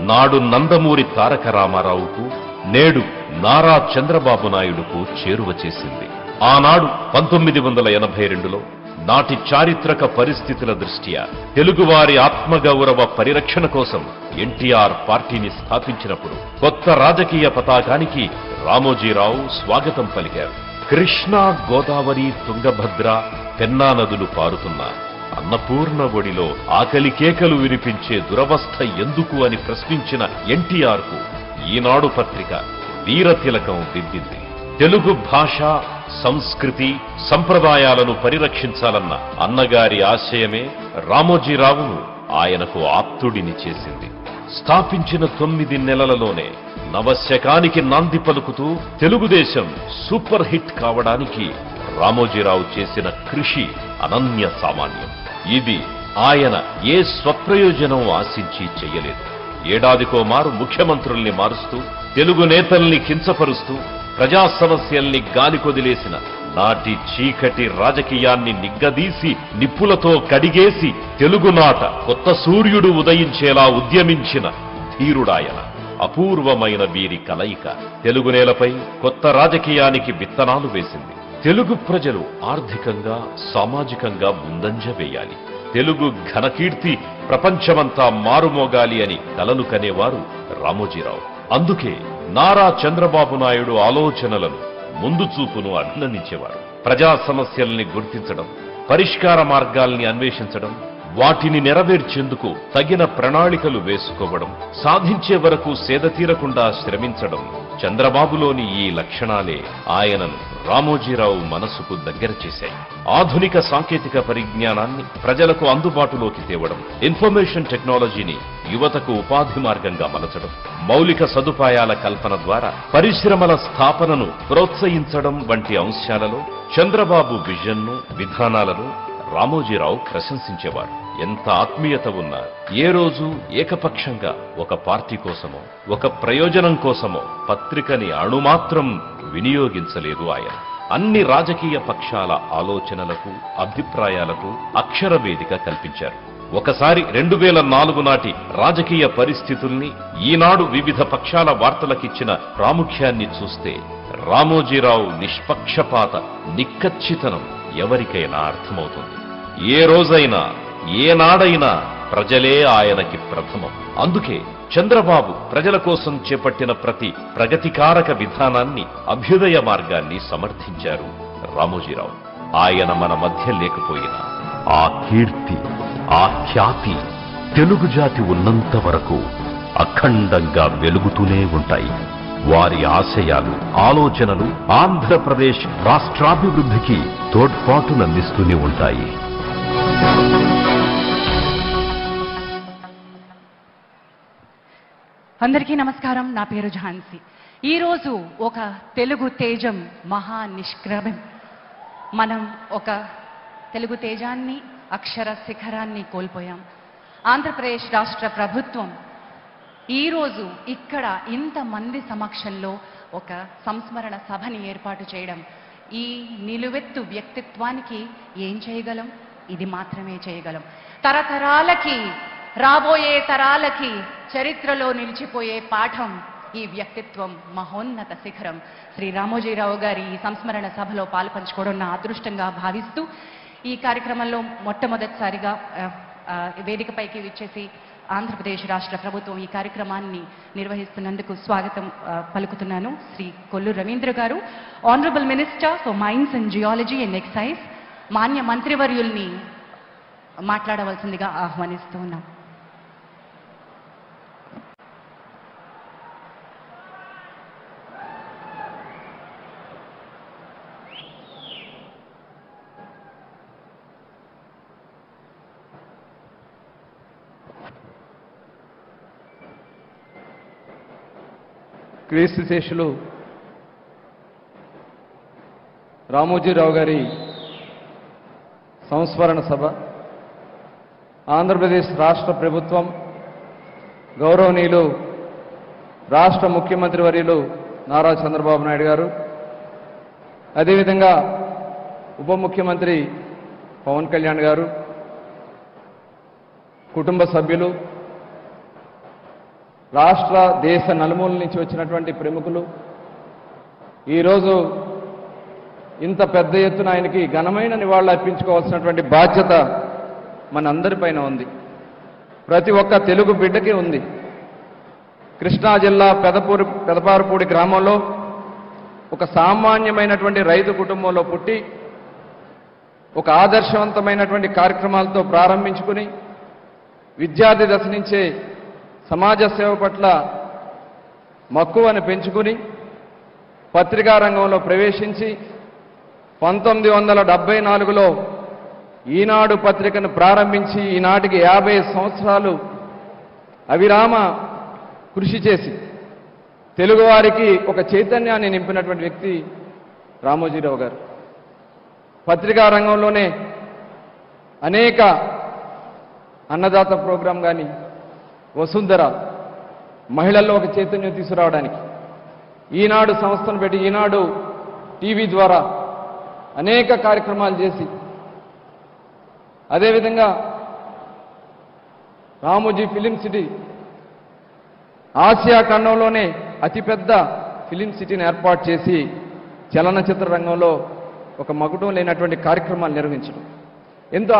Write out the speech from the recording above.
నాడు నందమూరి తారక రామారావుకు, నేడు నారా చంద్రబాబు నాయుడుకు చేరువ చేసింది. ఆనాడు 1982లో నాటి చారిత్రక పరిస్థితుల దృష్ట్యా తెలుగువారి ఆత్మగౌరవ పరిరక్షణ కోసం ఎన్టీఆర్ పార్టీని స్థాపించినప్పుడు కొత్త రాజకీయ పతాకానికి రామోజీరావు స్వాగతం పలికారు. కృష్ణా, గోదావరి, తుంగభద్ర, పెన్నా నదులు పారుతున్న అన్నపూర్ణ ఒడిలో ఆకలి కేకలు వినిపించే దురవస్థ ఎందుకు అని ప్రశ్నించిన ఎన్టీఆర్ కు ఈనాడు పత్రిక వీరతిలకం దిద్దింది. తెలుగు భాష, సంస్కృతి, సంప్రదాయాలను పరిరక్షించాలన్న అన్నగారి ఆశయమే రామోజీరావును ఆయనకు ఆప్తుడిని చేసింది. స్థాపించిన 9 నెలలలోనే నవశకానికి నాంది పలుకుతూ తెలుగుదేశం సూపర్ హిట్ కావడానికి రామోజీరావు చేసిన కృషి అనన్య సామాన్యం. ఇది ఆయన ఏ స్వప్రయోజనం ఆశించి చెయ్యలేదు. ఏడాదికో మారు ముఖ్యమంత్రుల్ని మారుస్తూ, తెలుగు నేతల్ని కించపరుస్తూ, ప్రజా సమస్యల్ని గాలికొదిలేసిన నాటి చీకటి రాజకీయాన్ని నిగ్గదీసి నిప్పులతో కడిగేసి తెలుగునాట కొత్త సూర్యుడు ఉదయించేలా ఉద్యమించిన ధీరుడాయన. అపూర్వమైన వీరి కలయిక తెలుగు నేలపై కొత్త రాజకీయానికి విత్తనాలు వేసింది. తెలుగు ప్రజలు ఆర్థికంగా, సామాజికంగా ముందంజ వేయాలి, తెలుగు ఘనకీర్తి ప్రపంచమంతా మారుమోగాలి అని కలలు కనేవారు రామోజీరావు. అందుకే నారా చంద్రబాబు నాయుడు ఆలోచనలను, ముందు చూపును అభినందించేవారు. ప్రజా సమస్యల్ని గుర్తించడం, పరిష్కార మార్గాల్ని అన్వేషించడం, వాటిని నెరవేర్చేందుకు తగిన ప్రణాళికలు వేసుకోవడం, సాధించే వరకు సేదతీరకుండా శ్రమించడం, చంద్రబాబులోని ఈ లక్షణాలే ఆయనను రామోజీరావు మనసుకు దగ్గర చేశాయి. ఆధునిక సాంకేతిక పరిజ్ఞానాన్ని ప్రజలకు అందుబాటులోకి తేవడం, ఇన్ఫర్మేషన్ టెక్నాలజీని యువతకు ఉపాధి మార్గంగా మలచడం, మౌలిక సదుపాయాల కల్పన ద్వారా పరిశ్రమల స్థాపనను ప్రోత్సహించడం వంటి అంశాలలో చంద్రబాబు విజన్ను, విధానాలను రామోజీరావు ప్రశంసించేవారు. ఎంత ఆత్మీయత ఉన్నా ఏ రోజు ఏకపక్షంగా ఒక పార్టీ కోసమో, ఒక ప్రయోజనం కోసమో పత్రికని అణుమాత్రం వినియోగించలేదు ఆయన. అన్ని రాజకీయ పక్షాల ఆలోచనలకు, అభిప్రాయాలకు అక్షర వేదిక కల్పించారు. ఒకసారి 2004 నాటి రాజకీయ పరిస్థితుల్ని, ఈనాడు వివిధ పక్షాల వార్తలకిచ్చిన ప్రాముఖ్యాన్ని చూస్తే రామోజీరావు నిష్పక్షపాత నిక్కచ్చితనం ఎవరికైనా అర్థమవుతుంది. ఏ రోజైనా, ఏనాడైనా ప్రజలే ఆయనకి ప్రథమం. అందుకే చంద్రబాబు ప్రజల కోసం చేపట్టిన ప్రతి ప్రగతికారక విధానాన్ని, అభ్యుదయ మార్గాన్ని సమర్థించారు రామోజీరావు. ఆయన మన మధ్య లేకపోయినా ఆ కీర్తి, ఆ ఖ్యాతి తెలుగు జాతి ఉన్నంత వరకు అఖండంగా వెలుగుతూనే ఉంటాయి. వారి ఆశయాలు, ఆలోచనలు ఆంధ్రప్రదేశ్ రాష్ట్రాభివృద్ధికి తోడ్పాటునందిస్తూనే ఉంటాయి. అందరికీ నమస్కారం. నా పేరు ఝాన్సీ. ఈరోజు ఒక తెలుగు తేజం మహా నిష్క్రమం. మనం ఒక తెలుగు తేజాన్ని, అక్షర శిఖరాన్ని కోల్పోయాం. ఆంధ్రప్రదేశ్ రాష్ట్ర ప్రభుత్వం ఈరోజు ఇక్కడ ఇంతమంది సమక్షంలో ఒక సంస్మరణ సభని ఏర్పాటు చేయడం, ఈ నిలువెత్తు వ్యక్తిత్వానికి ఏం చేయగలం? ఇది మాత్రమే చేయగలం. తరతరాలకి, రాబోయే తరాలకి చరిత్రలో నిలిచిపోయే పాఠం ఈ వ్యక్తిత్వం, మహోన్నత శిఖరం. శ్రీ రామోజీరావు గారి ఈ సంస్మరణ సభలో పాలుపంచుకోవడం నా అదృష్టంగా భావిస్తూ, ఈ కార్యక్రమంలో మొట్టమొదటిసారిగా వేదికపైకి విచ్చేసి ఆంధ్రప్రదేశ్ రాష్ట్ర ప్రభుత్వం ఈ కార్యక్రమాన్ని నిర్వహిస్తున్నందుకు స్వాగతం పలుకుతున్నాను. Shri Kollu Ravindra garu, honourable minister for mines and geology and excise, మాన్య మంత్రివర్యుల్ని మాట్లాడవలసిందిగా ఆహ్వానిస్తూ ఉన్నాం. క్రీస్తుశేషులు రామోజీరావు గారి సంస్మరణ సభ ఆంధ్రప్రదేశ్ రాష్ట్ర ప్రభుత్వం, గౌరవనీయులు రాష్ట్ర ముఖ్యమంత్రి వర్యులు నారా చంద్రబాబు నాయుడు గారు, అదేవిధంగా ఉప ముఖ్యమంత్రి పవన్ కళ్యాణ్ గారు, కుటుంబ సభ్యులు, రాష్ట్ర దేశ నలుమూల నుంచి వచ్చినటువంటి ప్రముఖులు ఈరోజు ఇంత పెద్ద ఎత్తున ఆయనకి ఘనమైన నివాళులు అర్పించుకోవాల్సినటువంటి బాధ్యత మనందరిపైన ఉంది. ప్రతి ఒక్క తెలుగు బిడ్డకి ఉంది. కృష్ణా జిల్లా పెదపారుపూడి గ్రామంలో ఒక సామాన్యమైనటువంటి రైతు కుటుంబంలో పుట్టి ఒక ఆదర్శవంతమైనటువంటి కార్యక్రమాలతో ప్రారంభించుకుని విద్యార్థి దశ నుంచే సమాజ సేవ పట్ల మక్కువను పెంచుకుని పత్రికా రంగంలో ప్రవేశించి 1974లో ఈనాడు పత్రికను ప్రారంభించి ఈనాటికి 50 సంవత్సరాలు అవిరామ కృషి చేసి తెలుగువారికి ఒక చైతన్యాన్ని నింపినటువంటి వ్యక్తి రామోజీరావు గారు. పత్రికా రంగంలోనే అనేక అన్నదాత ప్రోగ్రాం కానీ వసుంధర మహిళల్లో ఒక చైతన్యం తీసుకురావడానికి ఈనాడు సంస్థను పెట్టి ఈనాడు టీవీ ద్వారా అనేక కార్యక్రమాలు చేసి అదేవిధంగా రామోజీ ఫిలిం సిటీ ఆసియా ఖండంలోనే అతిపెద్ద ఫిలిం సిటీని ఏర్పాటు చేసి చలనచిత్ర రంగంలో ఒక మకుటం లేనటువంటి కార్యక్రమాలు నిర్వహించడం ఎంతో